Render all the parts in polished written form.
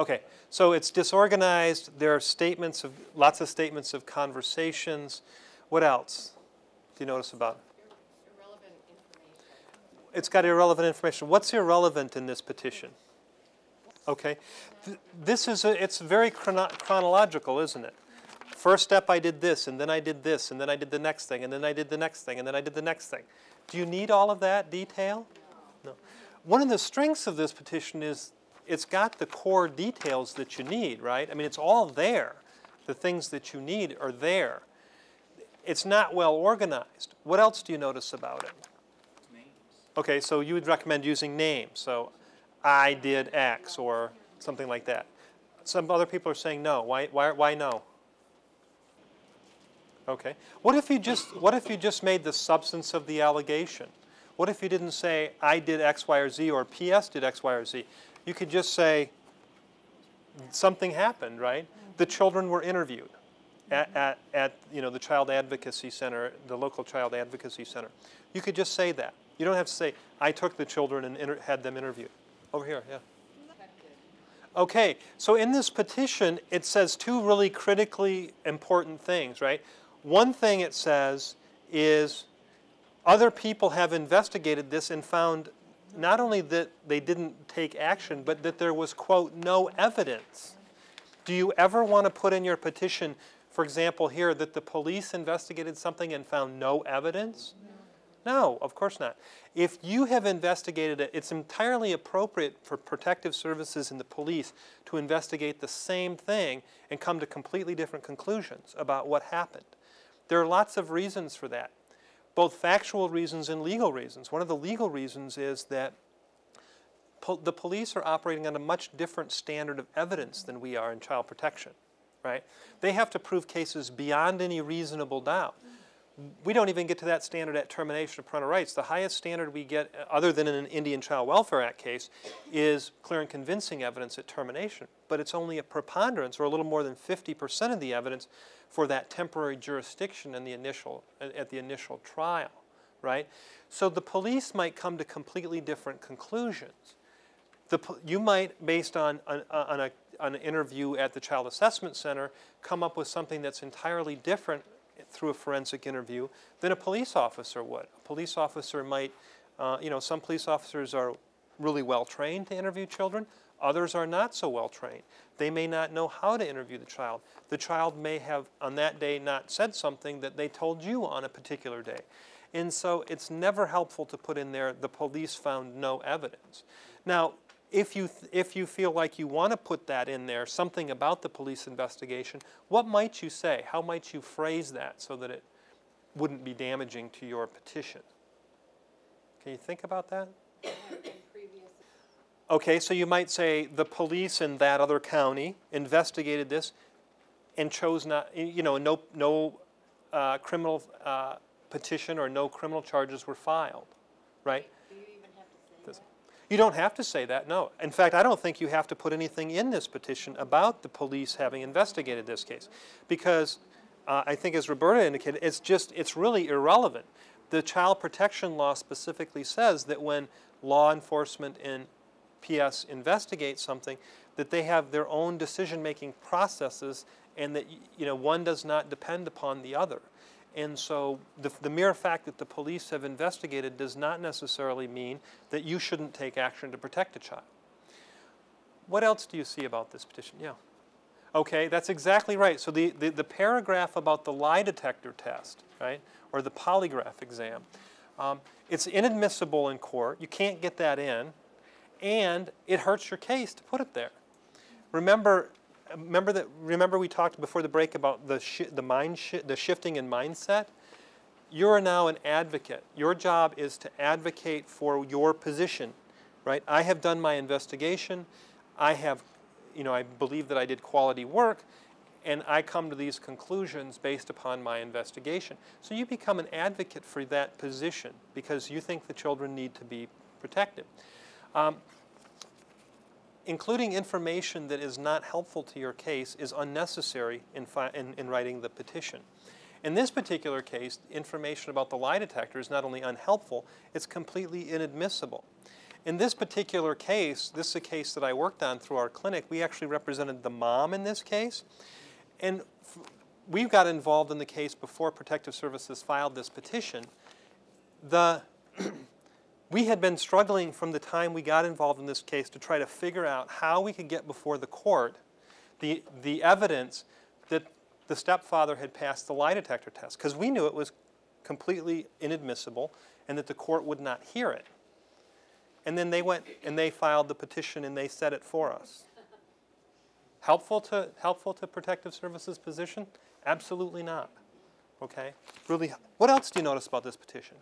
Okay, so it's disorganized. There are statements of, lots of statements of conversations. What else do you notice about it? Irrelevant information. It's got irrelevant information. What's irrelevant in this petition? Okay, this is it's very chronological, isn't it? First step, I did this, and then I did this, and then I did the next thing, and then I did the next thing, and then I did the next thing. Do you need all of that detail? No. One of the strengths of this petition is it's got the core details that you need, right? I mean, it's all there. The things that you need are there. It's not well organized. What else do you notice about it? Names. Okay, so you would recommend using names. So I did X or something like that. Some other people are saying no. Why no? Okay. What if you just made the substance of the allegation? What if you didn't say I did X, Y, or Z or PS did X, Y, or Z? You could just say something happened, right? The children were interviewed at the Child Advocacy Center, the local Child Advocacy Center. You could just say that. You don't have to say I took the children and had them interviewed. Over here, yeah. Okay, so in this petition, it says two really critically important things, right? One thing it says is other people have investigated this and found not only that they didn't take action, but that there was, quote, no evidence. Do you ever want to put in your petition, for example, here, that the police investigated something and found no evidence? No, of course not. If you have investigated it, it's entirely appropriate for protective services and the police to investigate the same thing and come to completely different conclusions about what happened. There are lots of reasons for that, both factual reasons and legal reasons. One of the legal reasons is that the police are operating on a much different standard of evidence than we are in child protection, right? They have to prove cases beyond any reasonable doubt. We don't even get to that standard at termination of parental rights. The highest standard we get, other than in an Indian Child Welfare Act case, is clear and convincing evidence at termination. But it's only a preponderance, or a little more than 50% of the evidence, for that temporary jurisdiction in the at the initial trial, right? So the police might come to completely different conclusions. You might, based on an interview at the Child Assessment Center, come up with something that's entirely different through a forensic interview than a police officer would. A police officer might, some police officers are really well trained to interview children. Others are not so well trained. They may not know how to interview the child. The child may have, on that day, not said something that they told you on a particular day. And so it's never helpful to put in there, the police found no evidence. Now, if you feel like you want to put that in there, something about the police investigation, what might you say? How might you phrase that so that it wouldn't be damaging to your petition? Can you think about that? Okay, so you might say the police in that other county investigated this and chose not, no criminal petition or no criminal charges were filed, right? You don't have to say that, no. In fact, I don't think you have to put anything in this petition about the police having investigated this case, because I think, as Roberta indicated, it's really irrelevant. The child protection law specifically says that when law enforcement in PS investigate something, that they have their own decision-making processes, and that one does not depend upon the other. And so the mere fact that the police have investigated does not necessarily mean that you shouldn't take action to protect a child. What else do you see about this petition? Yeah. Okay, that's exactly right. So the paragraph about the lie detector test, right, or the polygraph exam, it's inadmissible in court. You can't get that in, and it hurts your case to put it there. Remember we talked before the break about the shifting in mindset? You are now an advocate. Your job is to advocate for your position, right? I have done my investigation. I believe that I did quality work, and I come to these conclusions based upon my investigation. So you become an advocate for that position because you think the children need to be protected. Including information that is not helpful to your case is unnecessary in writing the petition. In this particular case, information about the lie detector is not only unhelpful, it's completely inadmissible. In this particular case, this is a case that I worked on through our clinic. We actually represented the mom in this case. And we got involved in the case before Protective Services filed this petition. We had been struggling from the time we got involved in this case to try to figure out how we could get before the court the evidence that the stepfather had passed the lie detector test, because we knew it was completely inadmissible and that the court would not hear it. And then they went and they filed the petition and they said it for us. Helpful to Protective Services position? Absolutely not. Okay? Really, what else do you notice about this petition?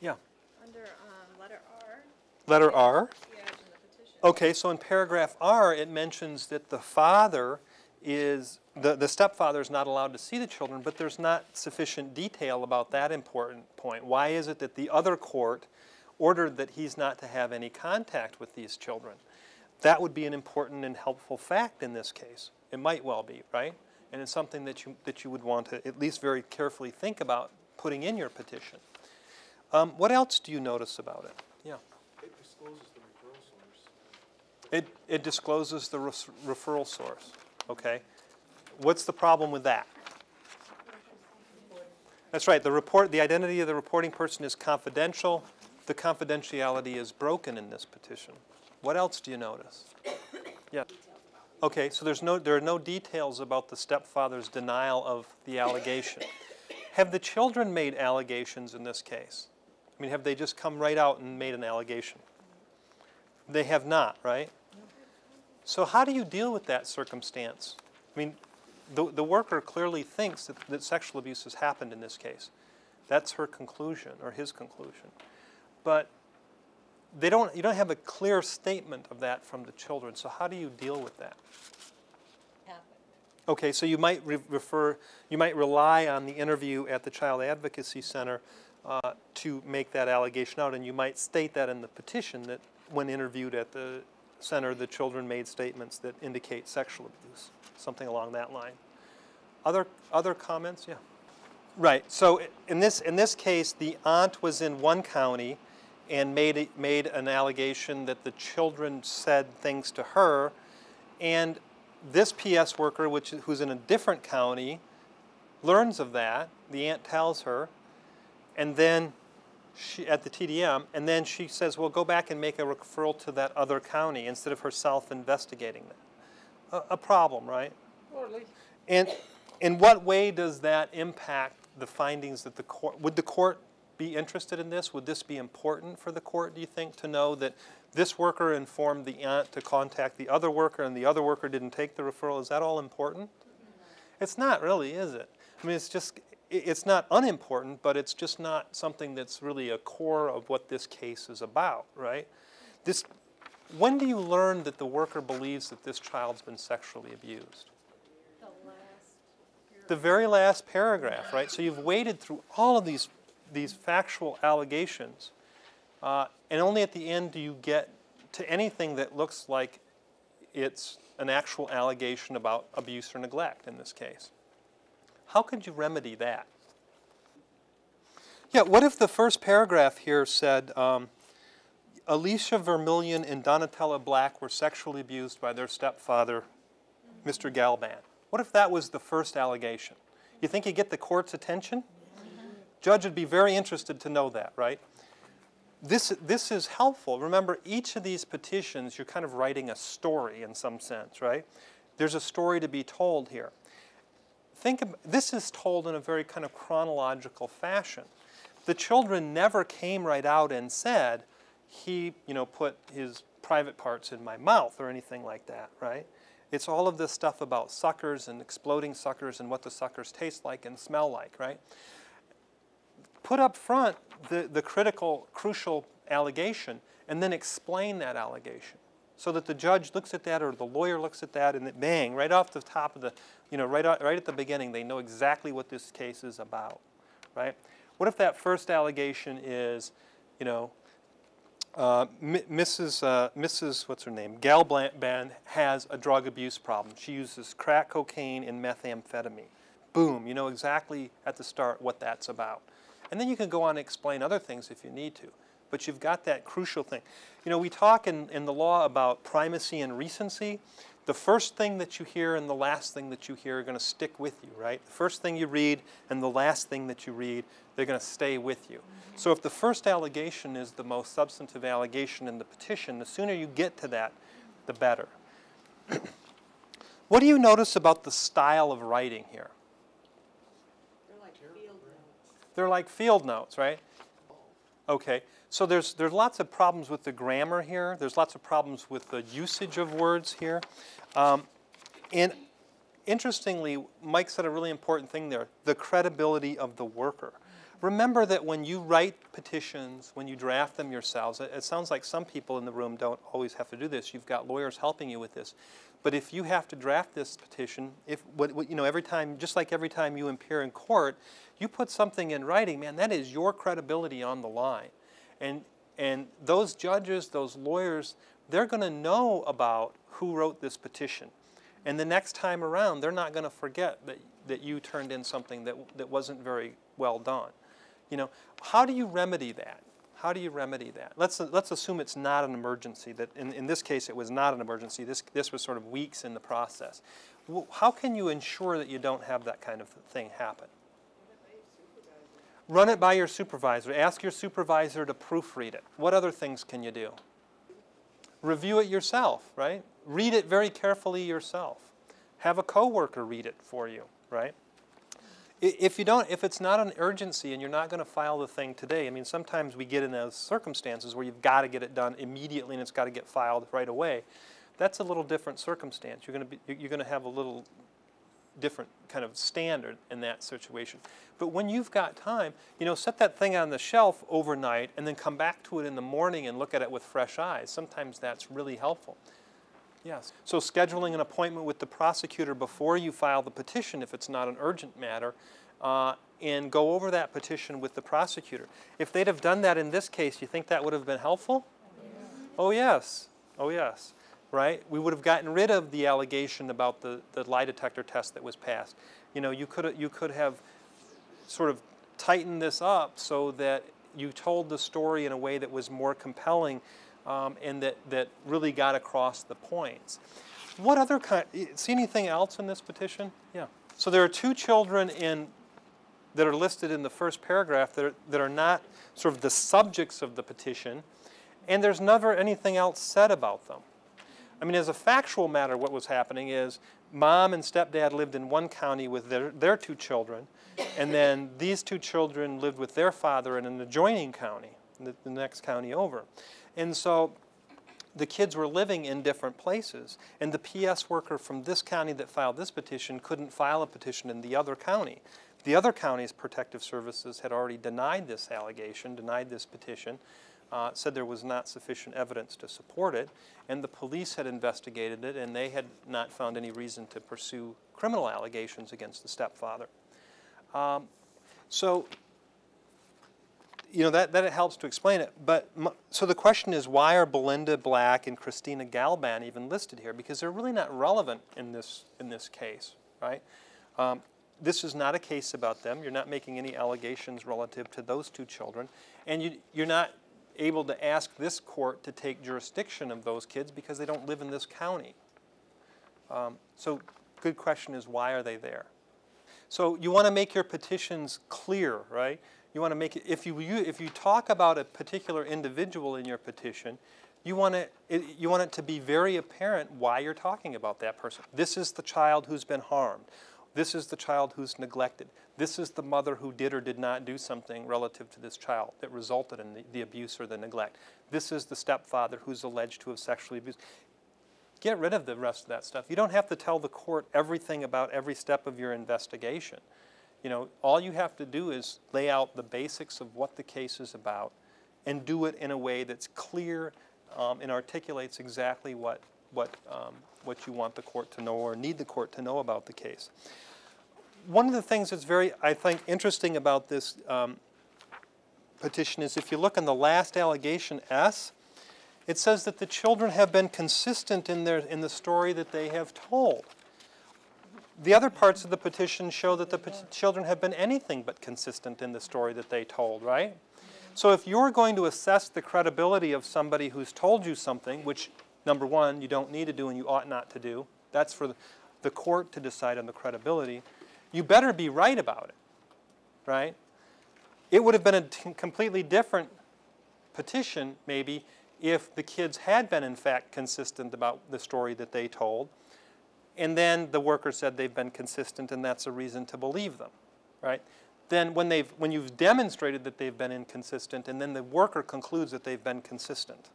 Yeah. Under letter R. Letter R? Yeah, in the petition. Okay, so in paragraph R, it mentions that the father is, the stepfather is not allowed to see the children, but there's not sufficient detail about that important point. Why is it that the other court ordered that he's not to have any contact with these children? That would be an important and helpful fact in this case. It might well be, right? And it's something that you would want to at least very carefully think about putting in your petition. What else do you notice about it? Yeah. It discloses the referral source. It discloses the referral source. Okay. What's the problem with that? That's right. The identity of the reporting person is confidential. The confidentiality is broken in this petition. What else do you notice? Yeah. Okay, so there are no details about the stepfather's denial of the allegation. Have the children made allegations in this case? I mean, have they just come right out and made an allegation? They have not, right? So how do you deal with that circumstance? I mean, the worker clearly thinks that sexual abuse has happened in this case. That's her conclusion, or his conclusion. But you don't have a clear statement of that from the children, so how do you deal with that? Okay, so you might rely on the interview at the Child Advocacy Center to make that allegation out, and you might state that in the petition that when interviewed at the center, the children made statements that indicate sexual abuse, something along that line. Other comments? Yeah. Right. So in this case, the aunt was in one county and made an allegation that the children said things to her, and this PS worker, who's in a different county, learns of that. The aunt tells her, and then at the TDM, and then she says, well, go back and make a referral to that other county instead of herself investigating that. A problem, right? And in what way does that impact the findings that the court, would the court be interested in this? Would this be important for the court, do you think, to know that this worker informed the aunt to contact the other worker and the other worker didn't take the referral? Is that all important? It's not really, is it? I mean, it's not unimportant, but it's just not something that's really a core of what this case is about, right? When do you learn that the worker believes that this child's been sexually abused? The very last paragraph, right? So you've waded through all of these factual allegations, and only at the end do you get to anything that looks like it's an actual allegation about abuse or neglect in this case. How could you remedy that? Yeah, what if the first paragraph here said, Alicia Vermillion and Donatella Black were sexually abused by their stepfather, Mr. Galban? What if that was the first allegation? You think you get the court's attention? Judge would be very interested to know that, right? This is helpful. Remember, each of these petitions, you're kind of writing a story in some sense, right? There's a story to be told here. This is told in a very kind of chronological fashion. The children never came right out and said, he, put his private parts in my mouth or anything like that, right? It's all of this stuff about suckers and exploding suckers and what the suckers taste like and smell like, right? Put up front the crucial allegation and then explain that allegation so that the judge looks at that or the lawyer looks at that and bang, right off the top of the, right at the beginning, they know exactly what this case is about, right? What if that first allegation is, Mrs. what's her name? Galban has a drug abuse problem. She uses crack cocaine and methamphetamine. Boom, you know exactly at the start what that's about. And then you can go on and explain other things if you need to. but you've got that crucial thing. You know, we talk in the law about primacy and recency. The first thing that you hear and the last thing that you hear are going to stick with you, right? The first thing you read and the last thing that you read, they're going to stay with you. So if the first allegation is the most substantive allegation in the petition, the sooner you get to that, the better. What do you notice about the style of writing here? They're like field notes. They're like field notes, right? Okay, so there's lots of problems with the grammar here. There's lots of problems with the usage of words here. And interestingly, Mike said a really important thing there, the credibility of the worker. Remember that when you write petitions, when you draft them yourselves, it sounds like some people in the room don't always have to do this. You've got lawyers helping you with this. But if you have to draft this petition, every time, just like every time you appear in court, you put something in writing, man, that is your credibility on the line. And those judges, those lawyers, they're going to know about who wrote this petition. And the next time around, they're not going to forget that you turned in something that wasn't very well done. You know, how do you remedy that? How do you remedy that? Let's assume it's not an emergency. That in this case, it was not an emergency. This was sort of weeks in the process. How can you ensure that you don't have that kind of thing happen? Run it by your supervisor. Ask your supervisor to proofread it. What other things can you do? Review it yourself, right? Read it very carefully yourself. Have a coworker read it for you, right? If it's not an urgency and you're not going to file the thing today, I mean, sometimes we get in those circumstances where you've got to get it done immediately and it's got to get filed right away. That's a little different circumstance. You're going to have a little different kind of standard in that situation. But when you've got time, set that thing on the shelf overnight and then come back to it in the morning and look at it with fresh eyes. Sometimes that's really helpful. Yes. So scheduling an appointment with the prosecutor before you file the petition, if it's not an urgent matter, and go over that petition with the prosecutor. If they'd have done that in this case, you think that would have been helpful? Yeah. Oh yes. Oh yes. Right? We would have gotten rid of the allegation about the lie detector test that was passed. You could have sort of tightened this up so that you told the story in a way that was more compelling. And that really got across the points. What other see anything else in this petition? Yeah. So there are two children that are listed in the first paragraph that are not sort of the subjects of the petition, and there's never anything else said about them. I mean, as a factual matter, what was happening is mom and stepdad lived in one county with their two children, and then these two children lived with their father in an adjoining county, the next county over. And so the kids were living in different places. And the PS worker from this county that filed this petition couldn't file a petition in the other county. The other county's protective services had already denied this allegation, denied this petition, said there was not sufficient evidence to support it. And the police had investigated it, and they had not found any reason to pursue criminal allegations against the stepfather. That it helps to explain it. But so the question is, why are Belinda Black and Christina Galban even listed here? Because they're really not relevant in this case, right? This is not a case about them. You're not making any allegations relative to those two children, and you're not able to ask this court to take jurisdiction of those kids because they don't live in this county. So, good question is, why are they there? So you want to make your petitions clear, right? You want to make it, if you talk about a particular individual in your petition, you want it to be very apparent why you're talking about that person. This is the child who's been harmed. This is the child who's neglected. This is the mother who did or did not do something relative to this child that resulted in the abuse or the neglect. This is the stepfather who's alleged to have sexually abused. Get rid of the rest of that stuff. You don't have to tell the court everything about every step of your investigation. All you have to do is lay out the basics of what the case is about and do it in a way that's clear and articulates exactly what you want the court to know or need the court to know about the case. One of the things that's very, I think, interesting about this petition is if you look in the last allegation, S, it says that the children have been consistent in the story that they have told. The other parts of the petition show that the children have been anything but consistent in the story that they told, right? So if you're going to assess the credibility of somebody who's told you something, which, number one, you don't need to do and you ought not to do, that's for the court to decide on the credibility, you better be right about it, right? It would have been a completely different petition, maybe, if the kids had been, in fact, consistent about the story that they told, and then the worker said they've been consistent and that's a reason to believe them, right? Then when you've demonstrated that they've been inconsistent and then the worker concludes that they've been consistent.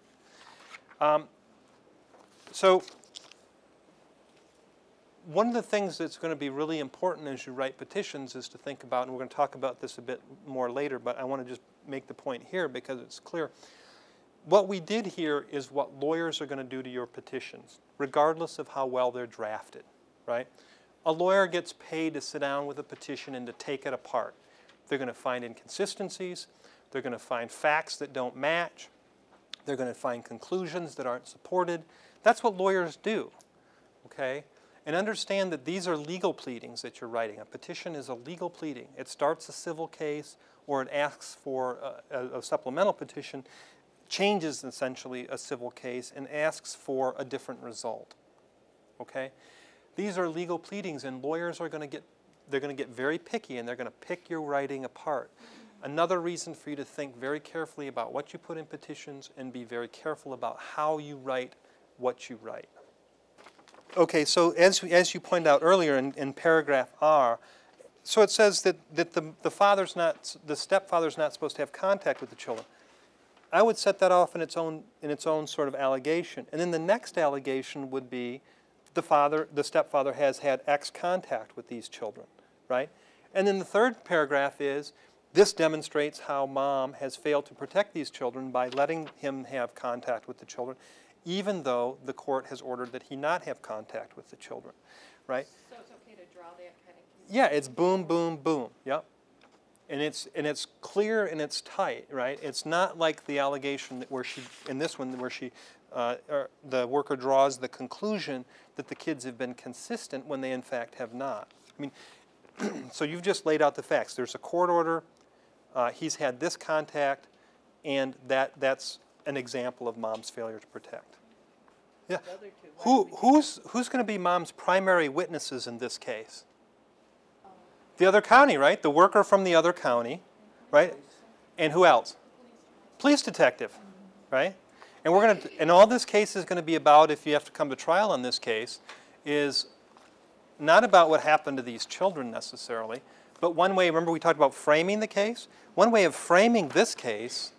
So one of the things that's going to be really important as you write petitions is to think about, and we're going to talk about this a bit more later, but I want to just make the point here because it's clear. What we did here is what lawyers are going to do to your petitions, regardless of how well they're drafted, right? A lawyer gets paid to sit down with a petition and to take it apart. They're going to find inconsistencies. They're going to find facts that don't match. They're going to find conclusions that aren't supported. That's what lawyers do, okay? And understand that these are legal pleadings that you're writing. A petition is a legal pleading. It starts a civil case or it asks for a supplemental petition, changes essentially a civil case and asks for a different result, okay? These are legal pleadings and lawyers are going to get very picky and they're going to pick your writing apart. Another reason for you to think very carefully about what you put in petitions and be very careful about how you write what you write. Okay, so as you pointed out earlier in paragraph R, so it says that the stepfather's not supposed to have contact with the children. I would set that off in its own sort of allegation. And then the next allegation would be the stepfather has had X contact with these children, right? And then the third paragraph is, this demonstrates how mom has failed to protect these children by letting him have contact with the children, even though the court has ordered that he not have contact with the children, right? So it's okay to draw that kind of... Yeah, it's boom, boom, boom, yep. And it's clear and it's tight, right? It's not like the allegation that in this one where the worker draws the conclusion that the kids have been consistent when they in fact have not. I mean, so you've just laid out the facts. There's a court order. He's had this contact, and that's an example of mom's failure to protect. Yeah. Who's going to be mom's primary witnesses in this case? The other county, right? The worker from the other county, right? And who else? Police detective, right? And and all this case is going to be about, if you have to come to trial on this case, is not about what happened to these children necessarily, but one way, remember we talked about framing the case? One way of framing this case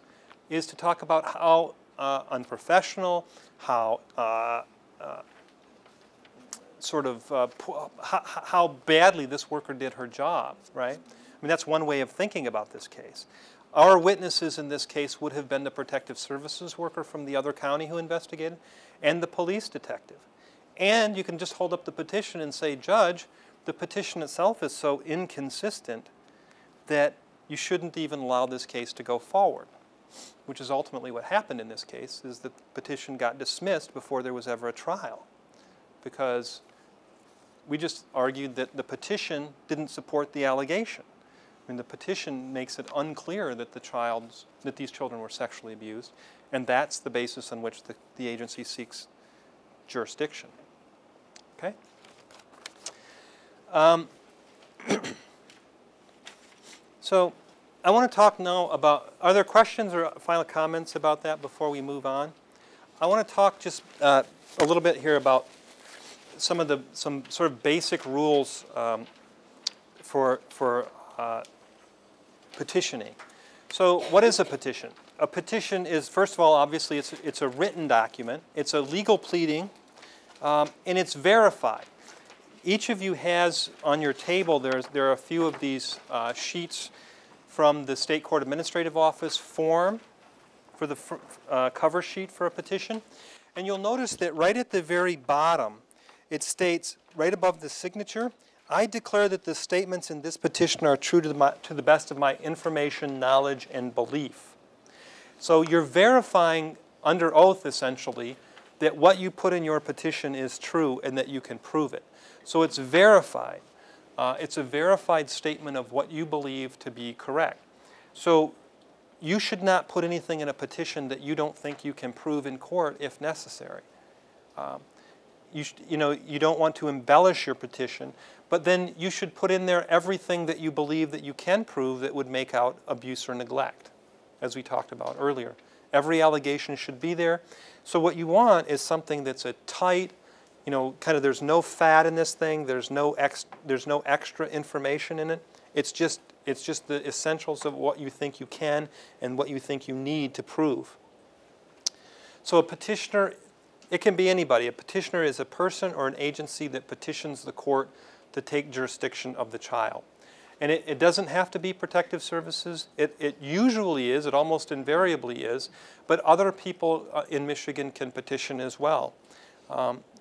is to talk about how unprofessional, how how badly this worker did her job, right? I mean, that's one way of thinking about this case. Our witnesses in this case would have been the protective services worker from the other county who investigated and the police detective. And you can just hold up the petition and say, Judge, the petition itself is so inconsistent that you shouldn't even allow this case to go forward, which is ultimately what happened in this case, is that the petition got dismissed before there was ever a trial, because we just argued that the petition didn't support the allegation. I mean, the petition makes it unclear that these children were sexually abused, and that's the basis on which the agency seeks jurisdiction. Okay? So I want to talk now about, are there questions or final comments about that before we move on? I want to talk just a little bit here about some sort of basic rules for petitioning. So what is a petition? A petition is, first of all, obviously it's a written document. It's a legal pleading, and it's verified. Each of you has on your table, there are a few of these sheets from the State Court Administrative Office form for the cover sheet for a petition. And you'll notice that right at the very bottom, it states, right above the signature, I declare that the statements in this petition are true to the best of my information, knowledge, and belief. So you're verifying under oath, essentially, that what you put in your petition is true and that you can prove it. So it's verified. It's a verified statement of what you believe to be correct. So you should not put anything in a petition that you don't think you can prove in court if necessary. You don't want to embellish your petition, but then you should put in there everything that you believe that you can prove that would make out abuse or neglect, as we talked about earlier. Every allegation should be there. So what you want is something that's a tight, kind of there's no fat in this thing, there's no extra information in it. It's just the essentials of what you think you can and what you think you need to prove. So a petitioner, it can be anybody. A petitioner is a person or an agency that petitions the court to take jurisdiction of the child. And it doesn't have to be protective services. It usually is, it almost invariably is, but other people in Michigan can petition as well.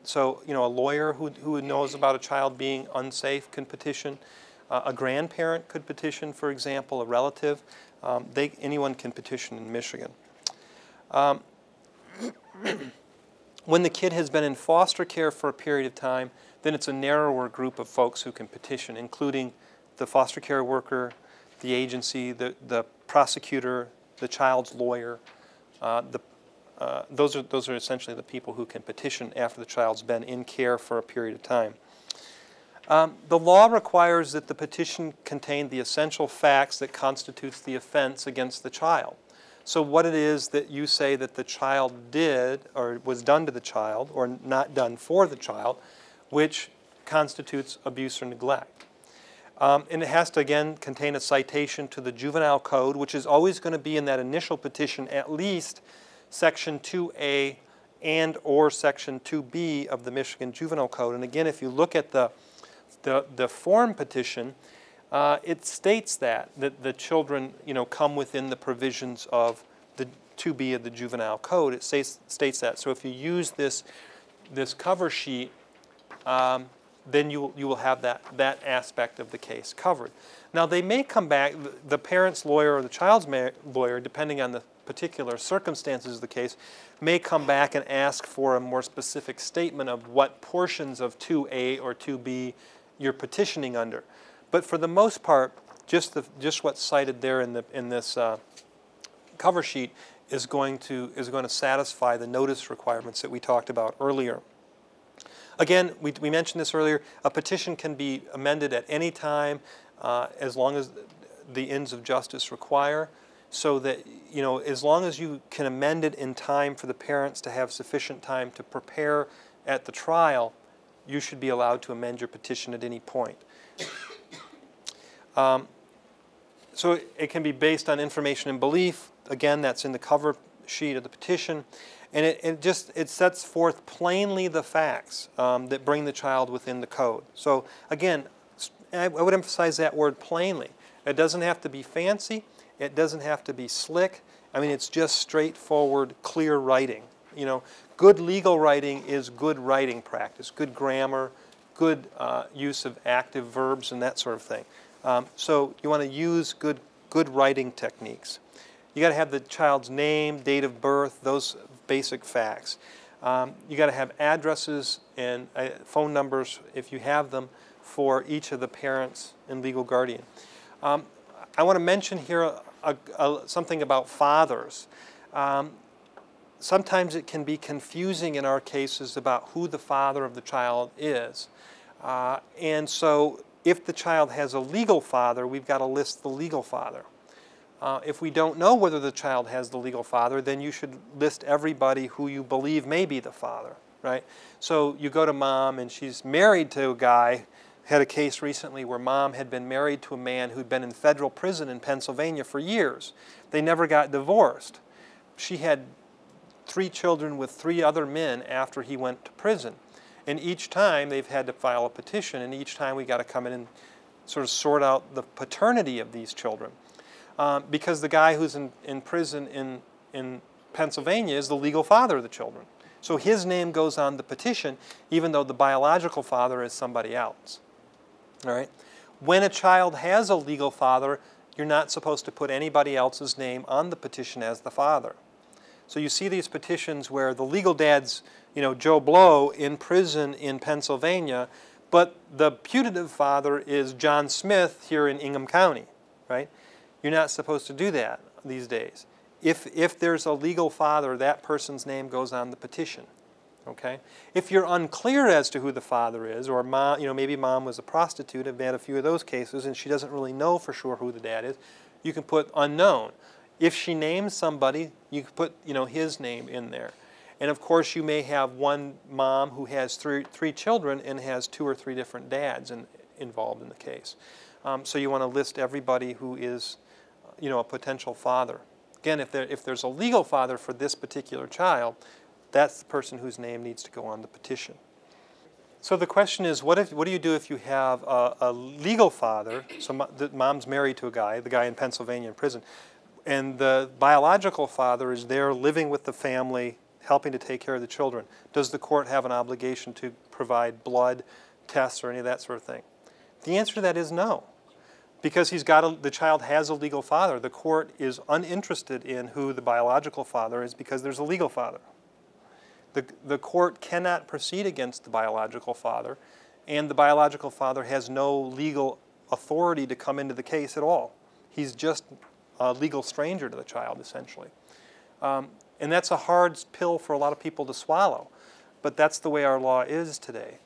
So, a lawyer who knows about a child being unsafe can petition. A grandparent could petition, for example, a relative. Anyone can petition in Michigan. When the kid has been in foster care for a period of time, then it's a narrower group of folks who can petition, including the foster care worker, the agency, the prosecutor, the child's lawyer. Those are essentially the people who can petition after the child's been in care for a period of time. The law requires that the petition contain the essential facts that constitutes the offense against the child. So what it is that you say that the child did or was done to the child or not done for the child, which constitutes abuse or neglect. And it has to, again, contain a citation to the juvenile code, which is always going to be in that initial petition at least Section 2A and or Section 2B of the Michigan Juvenile Code. And again, if you look at the form petition, it states that the children, come within the provisions of the 2B of the Juvenile Code. It states that. So if you use this cover sheet, then you will have that aspect of the case covered. Now they may come back, the parent's lawyer or the child's lawyer, depending on the particular circumstances of the case, may come back and ask for a more specific statement of what portions of 2A or 2B you're petitioning under. But for the most part, just what's cited there in this cover sheet is going to satisfy the notice requirements that we talked about earlier. Again, we mentioned this earlier, a petition can be amended at any time as long as the ends of justice require, so that, as long as you can amend it in time for the parents to have sufficient time to prepare at the trial, you should be allowed to amend your petition at any point. So it can be based on information and belief. Again, that's in the cover sheet of the petition. And it sets forth plainly the facts that bring the child within the code. So again, I would emphasize that word plainly. It doesn't have to be fancy. It doesn't have to be slick. I mean, it's just straightforward, clear writing. Good legal writing is good writing practice, good grammar, good use of active verbs and that sort of thing. So you want to use good writing techniques. You got to have the child's name, date of birth, those basic facts. You got to have addresses and phone numbers, if you have them, for each of the parents and legal guardian. I want to mention here something about fathers. Sometimes it can be confusing in our cases about who the father of the child is. And so if the child has a legal father, we've got to list the legal father. If we don't know whether the child has the legal father, then you should list everybody who you believe may be the father, right? So you go to mom and she's married to a guy. Had a case recently where mom had been married to a man who'd been in federal prison in Pennsylvania for years. They never got divorced. She had 3 children with 3 other men after he went to prison. And each time they've had to file a petition, and each time we got to come in and sort of sort out the paternity of these children. Because the guy who's in prison in Pennsylvania is the legal father of the children. So his name goes on the petition, even though the biological father is somebody else. All right? When a child has a legal father, you're not supposed to put anybody else's name on the petition as the father. So you see these petitions where the legal dad's, Joe Blow in prison in Pennsylvania, but the putative father is John Smith here in Ingham County, right? You're not supposed to do that. these days. If there's a legal father, that person's name goes on the petition. Okay? If you're unclear as to who the father is, or mom, maybe mom was a prostitute, I've had a few of those cases, and she doesn't really know for sure who the dad is, you can put unknown. If she names somebody, you can put his name in there. And of course, you may have one mom who has three children and has 2 or 3 different dads involved in the case. So you want to list everybody who is, a potential father. Again, if there's a legal father for this particular child, that's the person whose name needs to go on the petition. So the question is, what do you do if you have a legal father? So mom's married to the guy in Pennsylvania in prison, and the biological father is there living with the family, helping to take care of the children. Does the court have an obligation to provide blood tests or any of that sort of thing? The answer to that is no. Because the child has a legal father. The court is uninterested in who the biological father is because there's a legal father. The court cannot proceed against the biological father, and the biological father has no legal authority to come into the case at all. He's just a legal stranger to the child, essentially. And that's a hard pill for a lot of people to swallow, but that's the way our law is today.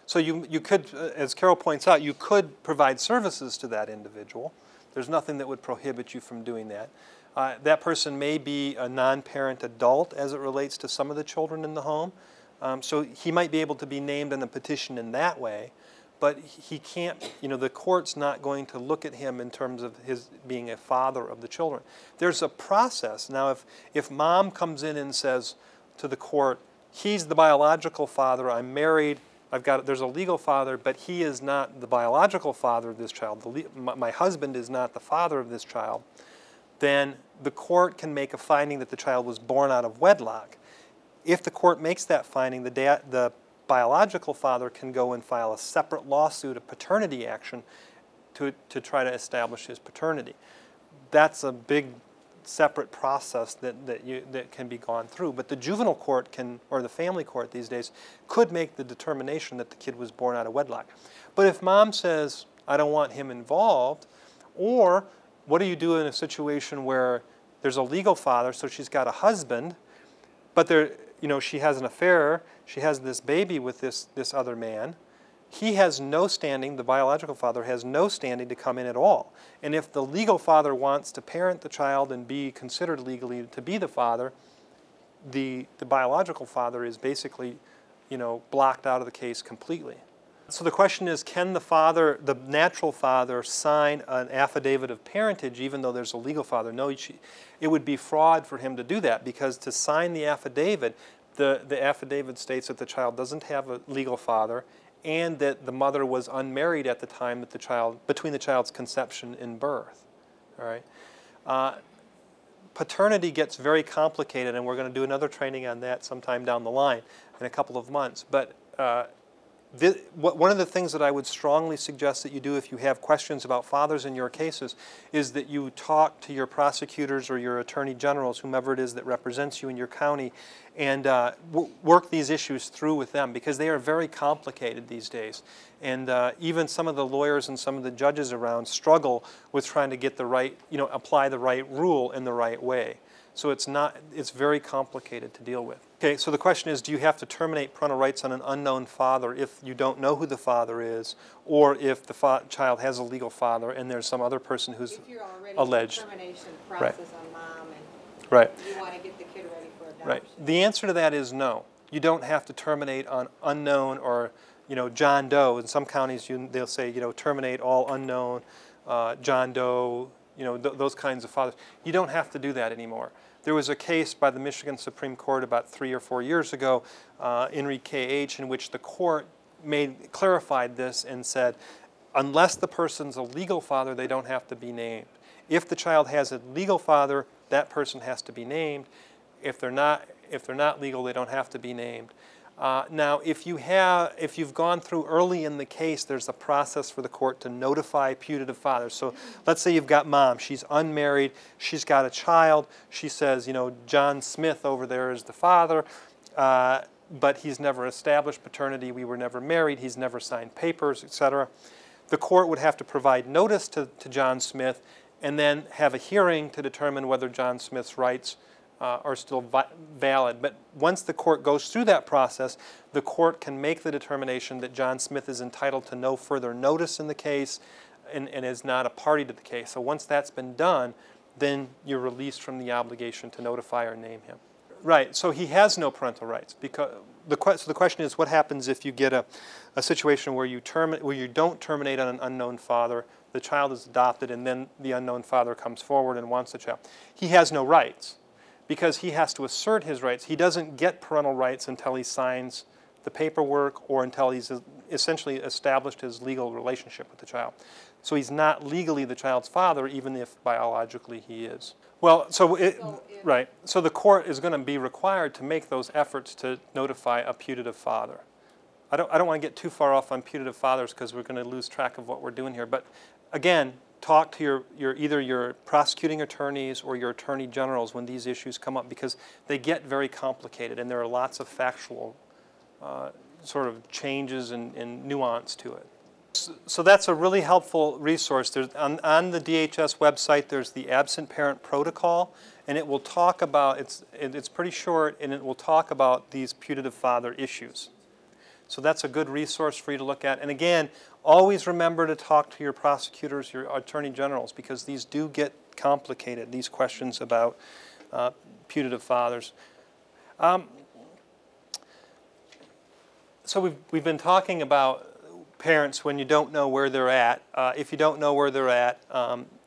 So you could, as Carol points out, you could provide services to that individual. There's nothing that would prohibit you from doing that. That person may be a non-parent adult as it relates to some of the children in the home. So he might be able to be named in the petition in that way, but he can't, the court's not going to look at him in terms of his being a father of the children. There's a process. Now, if mom comes in and says to the court, he's the biological father, I'm married, there's a legal father, but he is not the biological father of this child. My husband is not the father of this child. Then the court can make a finding that the child was born out of wedlock. If the court makes that finding, the biological father can go and file a separate lawsuit, a paternity action, to try to establish his paternity. That's a big separate process that can be gone through. But the juvenile court or the family court these days, could make the determination that the kid was born out of wedlock. But if mom says, I don't want him involved, or what do you do in a situation where there's a legal father, so she's got a husband, but she has an affair, she has this baby with this other man. He has no standing, the biological father has no standing to come in at all. And if the legal father wants to parent the child and be considered legally to be the father, the biological father is basically, blocked out of the case completely. So the question is, can the natural father, sign an affidavit of parentage even though there's a legal father? No, it would be fraud for him to do that, because to sign the affidavit, the affidavit states that the child doesn't have a legal father and that the mother was unmarried at the time that between the child's conception and birth. All right. Paternity gets very complicated, and we're going to do another training on that sometime down the line in a couple of months. But one of the things that I would strongly suggest that you do if you have questions about fathers in your cases is that you talk to your prosecutors or your attorney generals, whomever it is that represents you in your county, and work these issues through with them, because they are very complicated these days. And even some of the lawyers and some of the judges around struggle with trying to get apply the right rule in the right way. So it's very complicated to deal with. Okay, so the question is, do you have to terminate parental rights on an unknown father if you don't know who the father is, or if the child has a legal father and there's some other person who's If you're already alleged? in the termination process on mom and Right. you want to get the kid ready for adoption. Right. The answer to that is no. You don't have to terminate on unknown or John Doe. In some counties they'll say terminate all unknown, John Doe, those kinds of fathers. You don't have to do that anymore. There was a case by the Michigan Supreme Court about 3 or 4 years ago, Enrique K.H., in which the court clarified this and said, unless the person's a legal father, they don't have to be named. If the child has a legal father, that person has to be named. If they're not legal, they don't have to be named. Now, if you've gone through early in the case, there's a process for the court to notify putative fathers. So let's say you've got mom. She's unmarried. She's got a child. She says, John Smith over there is the father, but he's never established paternity. We were never married. He's never signed papers, etc. The court would have to provide notice to John Smith and then have a hearing to determine whether John Smith's rights are still valid. But once the court goes through that process, the court can make the determination that John Smith is entitled to no further notice in the case and is not a party to the case. So once that's been done, then you're released from the obligation to notify or name him. Right, so he has no parental rights. Because so the question is, what happens if you get a situation where you don't terminate on an unknown father, the child is adopted, and then the unknown father comes forward and wants the child? He has no rights because he has to assert his rights. He doesn't get parental rights until he signs the paperwork or until he's essentially established his legal relationship with the child. So he's not legally the child's father, even if biologically he is. Well, so the court is going to be required to make those efforts to notify a putative father. I don't want to get too far off on putative fathers because we're going to lose track of what we're doing here. But again, talk to either your prosecuting attorneys or your attorney generals when these issues come up, because they get very complicated and there are lots of factual sort of changes and nuance to it. So that's a really helpful resource. There's, on the DHS website, there's the absent parent protocol, and it will talk about, it's pretty short, and it will talk about these putative father issues. So that's a good resource for you to look at. And again, always remember to talk to your prosecutors, your attorney generals, because these do get complicated, these questions about putative fathers. So we've been talking about parents when you don't know where they're at. If you don't know where they're at,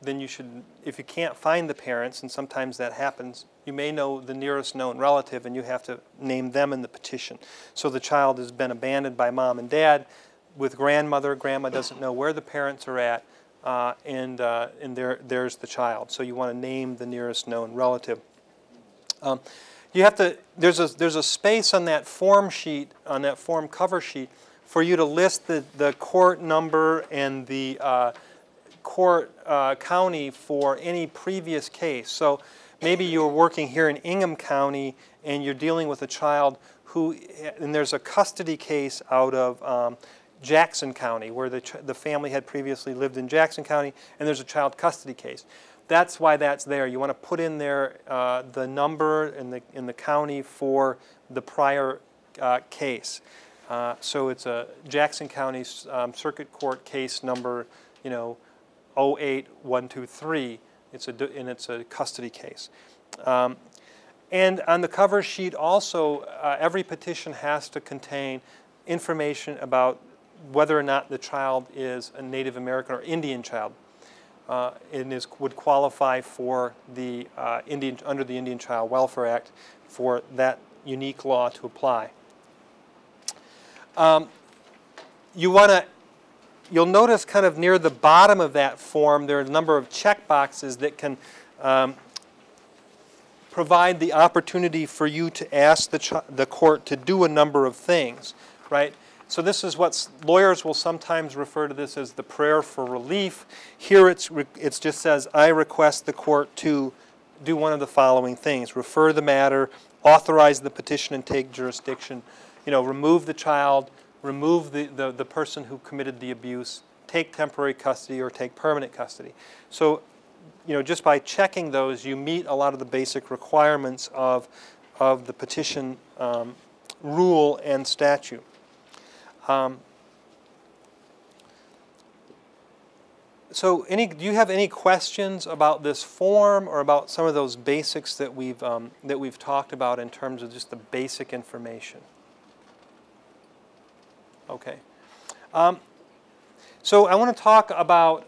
then you should, if you can't find the parents, and sometimes that happens, you may know the nearest known relative and you have to name them in the petition. So the child has been abandoned by mom and dad with grandmother. Grandma doesn't know where the parents are at, and there's the child. So you want to name the nearest known relative. You have to, there's a space on that form sheet, on that form cover sheet, for you to list the court number and the court county for any previous case. So maybe you're working here in Ingham County and you're dealing with a child who, and there's a custody case out of Jackson County where the family had previously lived in Jackson County, and there's a child custody case. That's why that's there. You want to put in there the number in the county for the prior case. So it's a Jackson County Circuit Court case number, 08123. And it's a custody case. And on the cover sheet also, every petition has to contain information about whether or not the child is a Native American or Indian child, and would qualify for the under the Indian Child Welfare Act for that unique law to apply. You'll notice kind of near the bottom of that form there are a number of check boxes that can provide the opportunity for you to ask the court to do a number of things, right? So this is what lawyers will sometimes refer to this as the prayer for relief. Here it just says, I request the court to do one of the following things: refer the matter, authorize the petition and take jurisdiction, remove the child, remove the person who committed the abuse, take temporary custody or take permanent custody. So, just by checking those, you meet a lot of the basic requirements of the petition rule and statute. So do you have any questions about this form or about some of those basics that we've talked about in terms of just the basic information? Okay. So I want to talk about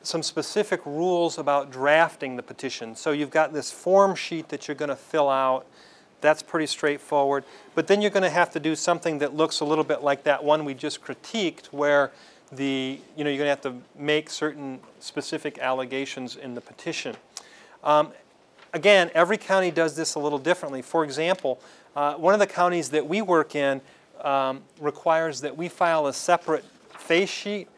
some specific rules about drafting the petition. So you've got this form sheet that you're going to fill out. That's pretty straightforward. But then you're going to have to do something that looks a little bit like that one we just critiqued, where you're going to have to make certain specific allegations in the petition. Again, every county does this a little differently. For example, one of the counties that we work in requires that we file a separate face sheet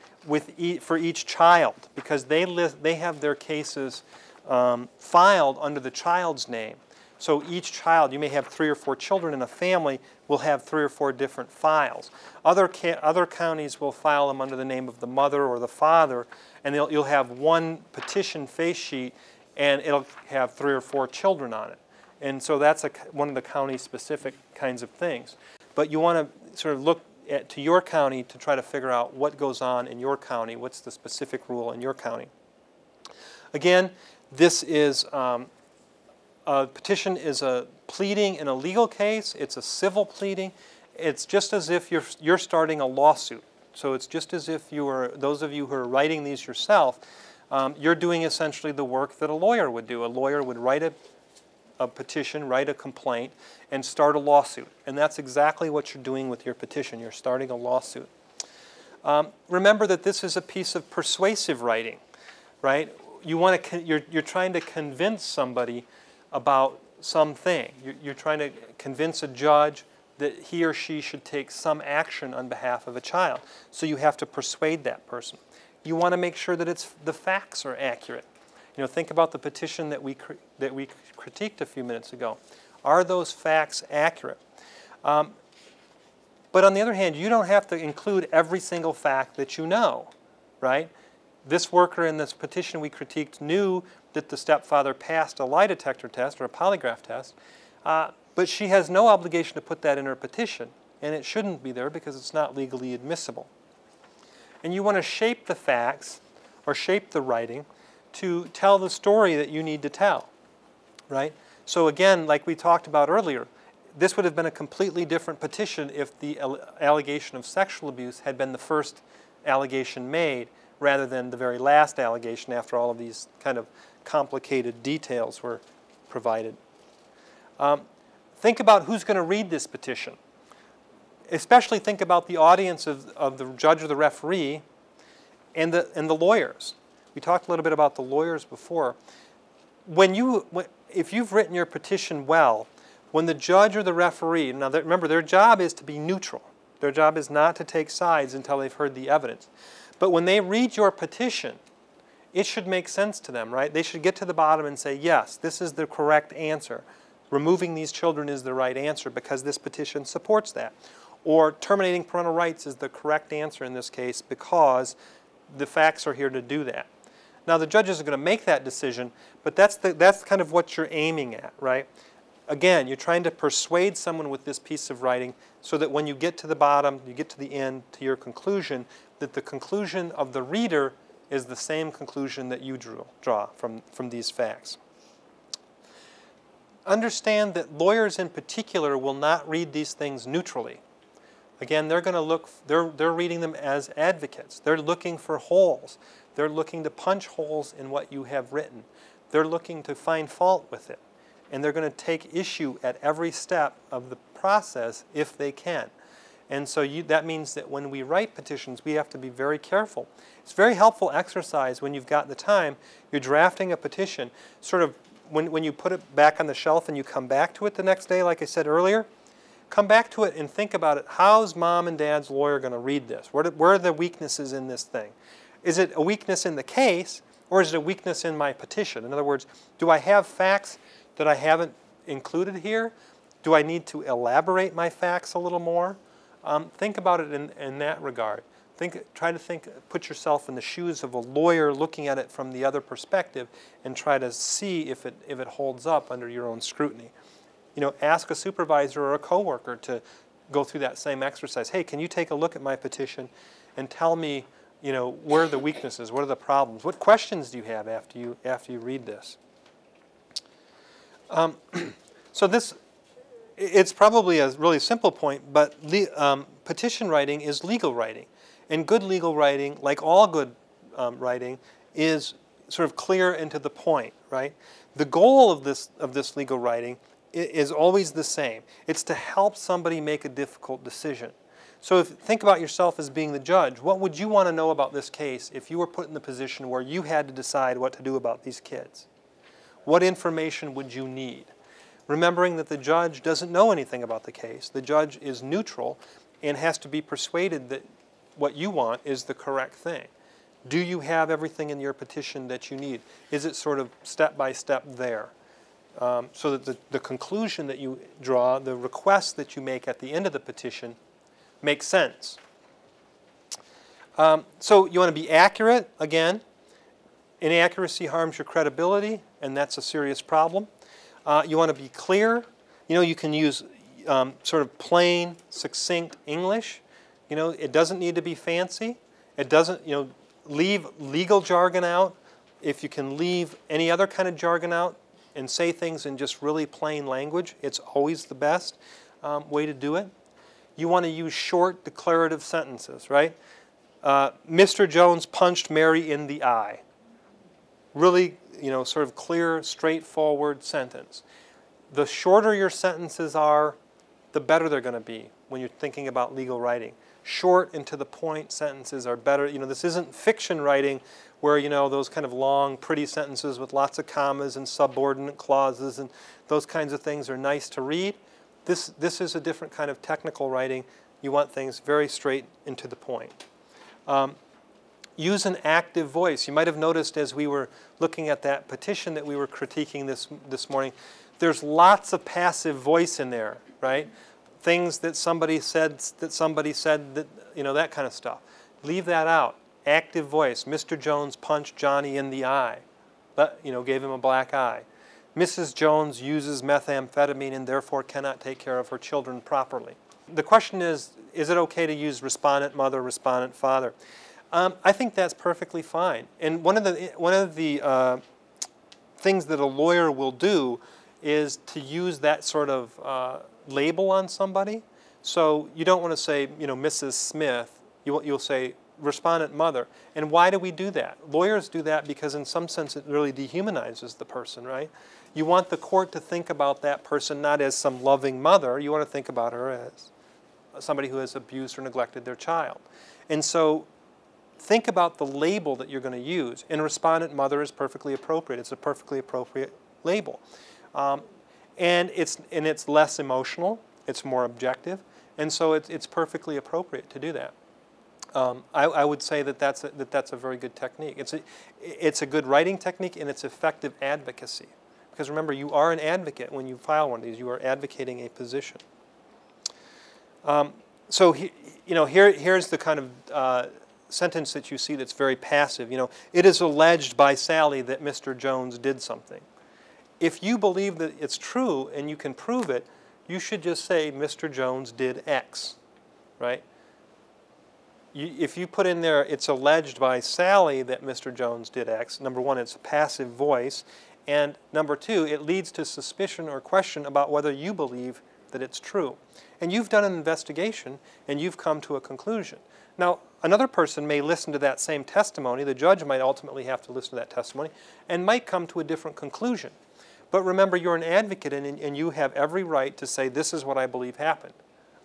for each child, because they have their cases filed under the child's name. So each child, you may have 3 or 4 children in a family, will have 3 or 4 different files. Other counties will file them under the name of the mother or the father, and you'll have one petition face sheet, and it'll have 3 or 4 children on it. And so that's one of the county-specific kinds of things. But you want to sort of look to your county to try to figure out what goes on in your county, what's the specific rule in your county. Again, this is a petition is a pleading in a legal case. It's a civil pleading. It's just as if you're starting a lawsuit. So it's just as if you are, those of you who are writing these yourself, you're doing essentially the work that a lawyer would do. A lawyer would write a petition, write a complaint, and start a lawsuit. And that's exactly what you're doing with your petition. You're starting a lawsuit. Remember that this is a piece of persuasive writing, right? You're trying to convince somebody about something. You're trying to convince a judge that he or she should take some action on behalf of a child. So you have to persuade that person. You want to make sure that the facts are accurate. You know, think about the petition that we critiqued a few minutes ago. Are those facts accurate? But on the other hand, you don't have to include every single fact that you know, right? This worker in this petition we critiqued knew that the stepfather passed a lie detector test or a polygraph test, but she has no obligation to put that in her petition, and it shouldn't be there because it's not legally admissible. And you want to shape the facts or shape the writing to tell the story that you need to tell, right? So again, like we talked about earlier, this would have been a completely different petition if the allegation of sexual abuse had been the first allegation made rather than the very last allegation after all of these kind of complicated details were provided. Think about who's going to read this petition. Especially think about the audience of the judge or the referee and the lawyers. We talked a little bit about the lawyers before. If you've written your petition well, when the judge or the referee, now remember their job is to be neutral. Their job is not to take sides until they've heard the evidence. But when they read your petition, it should make sense to them, right? They should get to the bottom and say, yes, this is the correct answer. Removing these children is the right answer because this petition supports that. Or terminating parental rights is the correct answer in this case because the facts are here to do that. Now the judge isn't going to make that decision, but that's kind of what you're aiming at, right? Again, you're trying to persuade someone with this piece of writing so that when you get to the bottom, you get to the end, to your conclusion, that the conclusion of the reader is the same conclusion that you draw from these facts. Understand that lawyers in particular will not read these things neutrally. Again, they're going to look, they're reading them as advocates. They're looking for holes. They're looking to punch holes in what you have written. They're looking to find fault with it. And they're going to take issue at every step of the process if they can. And so that means that when we write petitions, we have to be very careful. It's a very helpful exercise when you've got the time. You're drafting a petition, sort of when you put it back on the shelf and you come back to it the next day, like I said earlier, come back to it and think about it. How's mom and dad's lawyer going to read this? Where are the weaknesses in this thing? Is it a weakness in the case, or is it a weakness in my petition? In other words, do I have facts that I haven't included here? Do I need to elaborate my facts a little more? Think about it in that regard. Try to put yourself in the shoes of a lawyer looking at it from the other perspective and try to see if it holds up under your own scrutiny. You know, ask a supervisor or a coworker to go through that same exercise. Hey, can you take a look at my petition and tell me, you know, where are the weaknesses, what are the problems? What questions do you have after you read this? So it's probably a really simple point, but petition writing is legal writing. And good legal writing, like all good writing, is sort of clear and to the point, right? The goal of this legal writing is always the same. It's to help somebody make a difficult decision. So think about yourself as being the judge. What would you want to know about this case if you were put in the position where you had to decide what to do about these kids? What information would you need? Remembering that the judge doesn't know anything about the case. The judge is neutral and has to be persuaded that what you want is the correct thing. Do you have everything in your petition that you need? Is it sort of step by step there? so that the conclusion that you draw, the request that you make at the end of the petition, makes sense. So you want to be accurate, again. Inaccuracy harms your credibility, and that's a serious problem. You want to be clear. You know, you can use sort of plain, succinct English. You know, it doesn't need to be fancy. It doesn't, you know, leave legal jargon out. If you can leave any other kind of jargon out and say things in just really plain language, it's always the best way to do it. You want to use short declarative sentences, right? Mr. Jones punched Mary in the eye. Really, you know, sort of clear, straightforward sentence. The shorter your sentences are, the better they're going to be when you're thinking about legal writing. Short and to the point sentences are better. You know, this isn't fiction writing where, you know, those kind of long, pretty sentences with lots of commas and subordinate clauses and those kinds of things are nice to read. This is a different kind of technical writing. You want things very straight and to the point. Use an active voice. You might have noticed as we were looking at that petition that we were critiquing this morning, there's lots of passive voice in there, right? Things that somebody said, that, you know, that kind of stuff. Leave that out. Active voice. Mr. Jones punched Johnny in the eye. You know, gave him a black eye. Mrs. Jones uses methamphetamine and therefore cannot take care of her children properly. The question is it okay to use respondent mother, respondent father? I think that's perfectly fine. And one of the things that a lawyer will do is to use that sort of label on somebody. So you don't want to say, you know, Mrs. Smith. You'll say respondent mother. And why do we do that? Lawyers do that because in some sense it really dehumanizes the person, right? You want the court to think about that person not as some loving mother. You want to think about her as somebody who has abused or neglected their child. And so think about the label that you're going to use. And respondent mother is perfectly appropriate. It's a perfectly appropriate label. And it's less emotional. It's more objective. And so it's perfectly appropriate to do that. I would say that's a very good technique. It's a good writing technique and it's effective advocacy. Because remember, you are an advocate when you file one of these. You are advocating a position. So you know, here's the kind of sentence that you see that's very passive. You know, it is alleged by Sally that Mr. Jones did something. If you believe that it's true and you can prove it, you should just say Mr. Jones did X, right? If you put in there, it's alleged by Sally that Mr. Jones did X, number one, it's a passive voice, and number two, it leads to suspicion or question about whether you believe that it's true. And you've done an investigation, and you've come to a conclusion. Now, another person may listen to that same testimony, the judge might ultimately have to listen to that testimony, and might come to a different conclusion. But remember, you're an advocate, and you have every right to say, this is what I believe happened.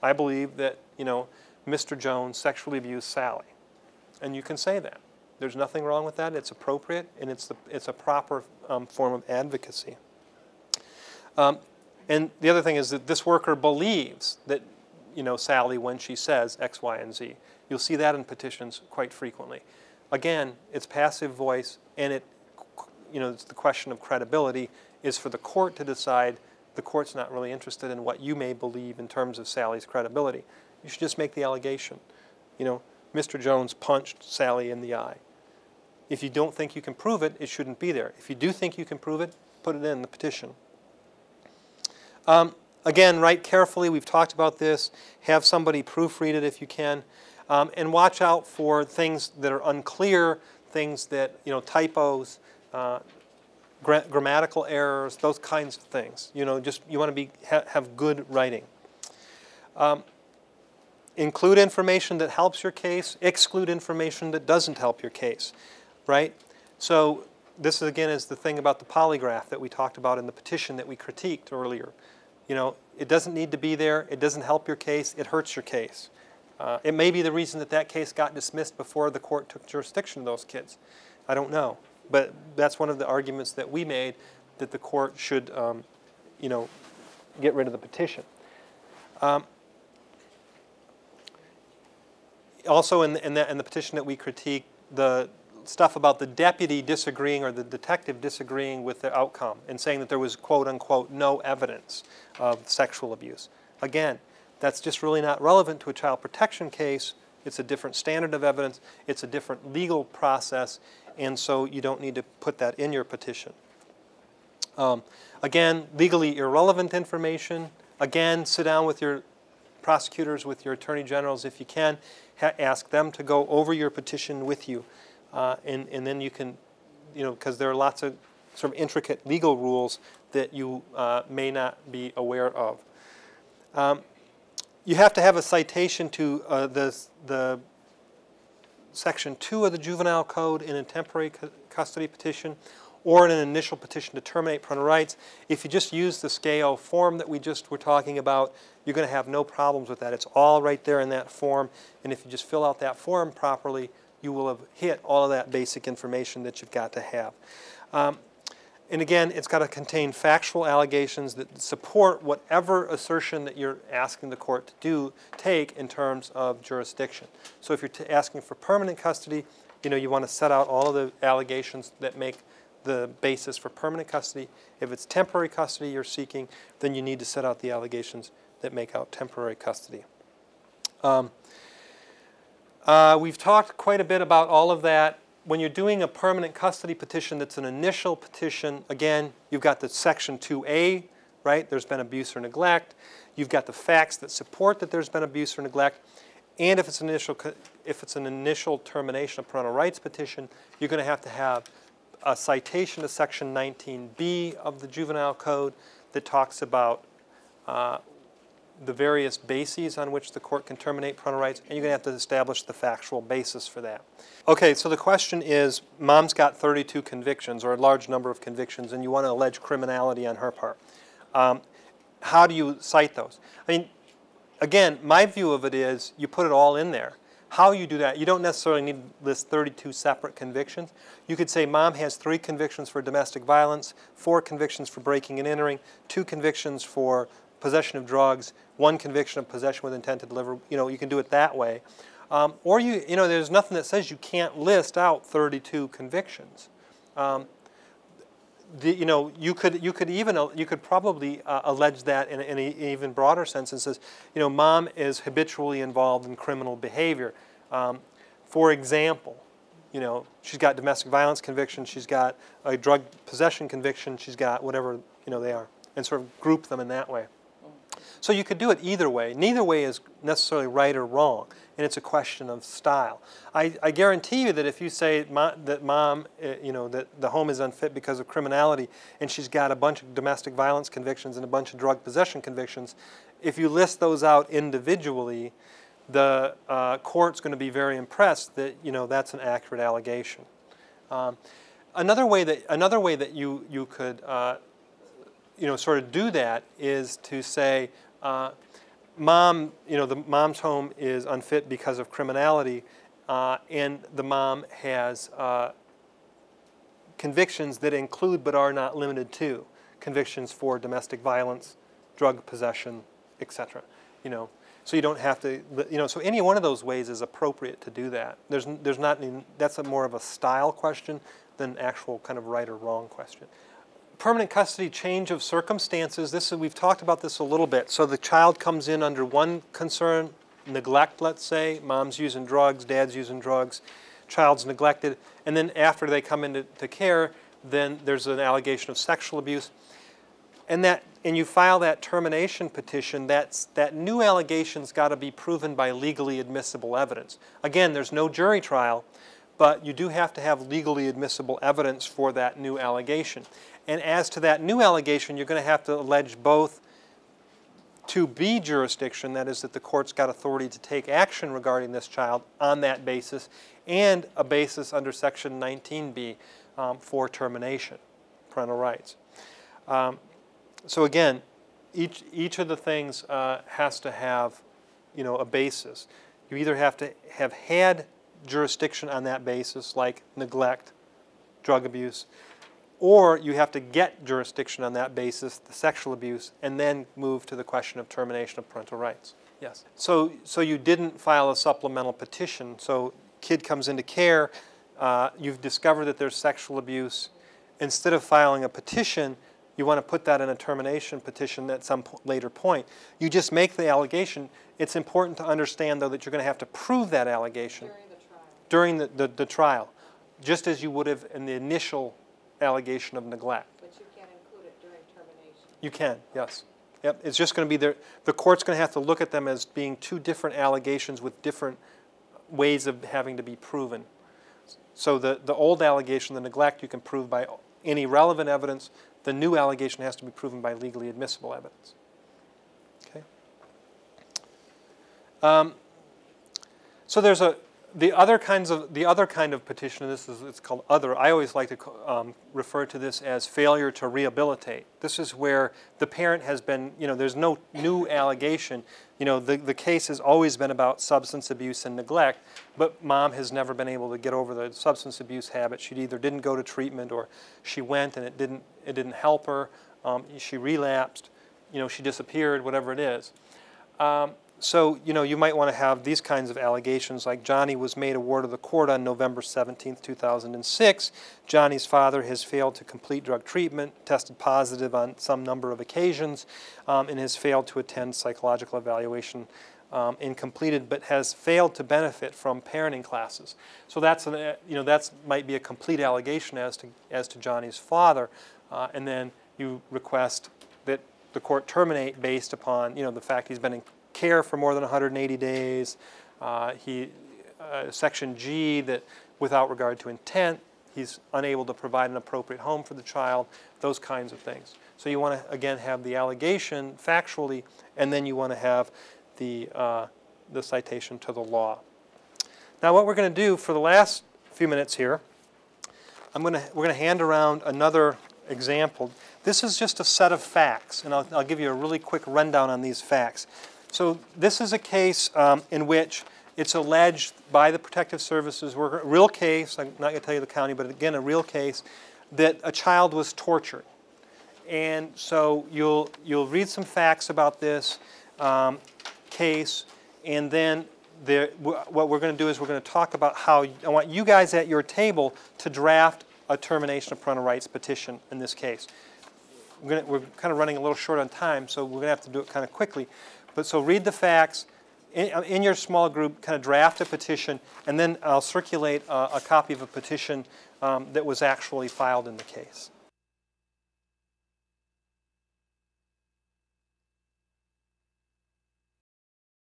I believe that, you know, Mr. Jones sexually abused Sally. And you can say that. There's nothing wrong with that. It's appropriate, and it's a proper form of advocacy. And the other thing is that this worker believes that, you know, Sally when she says X, Y, and Z. You'll see that in petitions quite frequently. Again, it's passive voice, and you know, it's the question of credibility is for the court to decide. The court's not really interested in what you may believe in terms of Sally's credibility. You should just make the allegation. You know, Mr. Jones punched Sally in the eye. If you don't think you can prove it, it shouldn't be there. If you do think you can prove it, put it in the petition. Again, write carefully. We've talked about this. Have somebody proofread it if you can. And watch out for things that are unclear, things that, you know, typos, grammatical errors, those kinds of things. You know, just you want to have good writing. Include information that helps your case. Exclude information that doesn't help your case, right? So this, again, is the thing about the polygraph that we talked about in the petition that we critiqued earlier. You know, it doesn't need to be there. It doesn't help your case. It hurts your case. It may be the reason that that case got dismissed before the court took jurisdiction of those kids. I don't know. But that's one of the arguments that we made, that the court should, you know, get rid of the petition. Also in the petition that we critiqued, the stuff about the deputy disagreeing or the detective disagreeing with the outcome and saying that there was, quote unquote, no evidence of sexual abuse. Again, that's just really not relevant to a child protection case. It's a different standard of evidence. It's a different legal process, and so you don't need to put that in your petition. Again, legally irrelevant information. Again, sit down with your prosecutors, with your attorney generals if you can. Ask them to go over your petition with you. And then you can, because there are lots of sort of intricate legal rules that you may not be aware of. You have to have a citation to the Section 2 of the Juvenile Code in a temporary custody petition or in an initial petition to terminate parental rights. If you just use the SCAO form that we just were talking about, you're going to have no problems with that. It's all right there in that form, and if you just fill out that form properly, you will have hit all of that basic information that you've got to have. And again, it's got to contain factual allegations that support whatever assertion that you're asking the court to take in terms of jurisdiction. So if you're asking for permanent custody, you want to set out all of the allegations that make the basis for permanent custody. If it's temporary custody you're seeking, then you need to set out the allegations that make out temporary custody. We've talked quite a bit about all of that. When you're doing a permanent custody petition that's an initial petition, again, you've got the Section 2A, right? There's been abuse or neglect. You've got the facts that support that there's been abuse or neglect. And if it's an initial termination of parental rights petition, you're going to have a citation to Section 19B of the Juvenile Code that talks about the various bases on which the court can terminate parental rights, and you're going to have to establish the factual basis for that. Okay, so the question is, mom's got 32 convictions, or a large number of convictions, and you want to allege criminality on her part. How do you cite those? I mean, again, my view of it is you put it all in there. How you do that, you don't necessarily need to list 32 separate convictions. You could say mom has 3 convictions for domestic violence, 4 convictions for breaking and entering, 2 convictions for possession of drugs, 1 conviction of possession with intent to deliver. You can do it that way. Or there's nothing that says you can't list out 32 convictions. You could probably allege that in an even broader sense and says, mom is habitually involved in criminal behavior. For example, she's got domestic violence conviction, she's got a drug possession conviction, she's got whatever they are, and sort of group them in that way. So you could do it either way. Neither way is necessarily right or wrong, and it's a question of style. I guarantee you that if you say that mom, that the home is unfit because of criminality, and she's got a bunch of domestic violence convictions and a bunch of drug possession convictions, if you list those out individually, the court's going to be very impressed that that's an accurate allegation. Another way that you could sort of do that is to say, mom, the mom's home is unfit because of criminality, and the mom has convictions that include but are not limited to convictions for domestic violence, drug possession, etc. So you don't have to, so any one of those ways is appropriate to do that. There's not any, that's more of a style question than actual kind of right or wrong question. Permanent custody change of circumstances. We've talked about this a little bit. So the child comes in under one concern, neglect, let's say. Mom's using drugs, dad's using drugs, child's neglected. And then after they come into care, then there's an allegation of sexual abuse. And you file that termination petition, that new allegation's got to be proven by legally admissible evidence. Again, there's no jury trial, but you do have to have legally admissible evidence for that new allegation. And as to that new allegation, you're going to have to allege both 2B jurisdiction, that is that the court's got authority to take action regarding this child on that basis, and a basis under Section 19B for termination, parental rights. So again, each of the things has to have a basis. You either have to have had jurisdiction on that basis, like neglect, drug abuse, or you have to get jurisdiction on that basis, the sexual abuse, and then move to the question of termination of parental rights. Yes. So you didn't file a supplemental petition. So kid comes into care, you've discovered that there's sexual abuse. Instead of filing a petition, you want to put that in a termination petition at some later point. You just make the allegation. It's important to understand, though, that you're going to have to prove that allegation During the trial. during the trial, just as you would have in the initial allegation of neglect. But you can't include it during termination. You can, yes. Yep. It's just going to be there. The court's going to have to look at them as being two different allegations with different ways of having to be proven. So the old allegation, the neglect, you can prove by any relevant evidence. The new allegation has to be proven by legally admissible evidence. Okay. So there's the other kind of petition. It's called other. I always like to refer to this as failure to rehabilitate. This is where the parent has been. There's no new allegation. The case has always been about substance abuse and neglect, but mom has never been able to get over the substance abuse habit. She either didn't go to treatment, or she went and it didn't help her. She relapsed. She disappeared. Whatever it is. So, you might want to have these kinds of allegations, like Johnny was made a ward of the court on November 17, 2006. Johnny's father has failed to complete drug treatment, tested positive on some number of occasions, and has failed to attend psychological evaluation incompleted, but has failed to benefit from parenting classes. So that's might be a complete allegation as to Johnny's father, and then you request that the court terminate based upon the fact he's been in care for more than 180 days. Section G, that without regard to intent, he's unable to provide an appropriate home for the child, those kinds of things. So you want to, again, have the allegation factually, and then you want to have the citation to the law. Now what we're going to do for the last few minutes here, we're going to hand around another example. This is just a set of facts, and I'll give you a really quick rundown on these facts. So this is a case in which it's alleged by the Protective Services worker, a real case, I'm not going to tell you the county, but again, a real case, that a child was tortured. And so you'll read some facts about this case, and then what we're going to do is we're going to talk about how I want you guys at your table to draft a termination of parental rights petition in this case. We're kind of running a little short on time, so we're going to have to do it kind of quickly. But so read the facts, in your small group, kind of draft a petition, and then I'll circulate a copy of a petition that was actually filed in the case.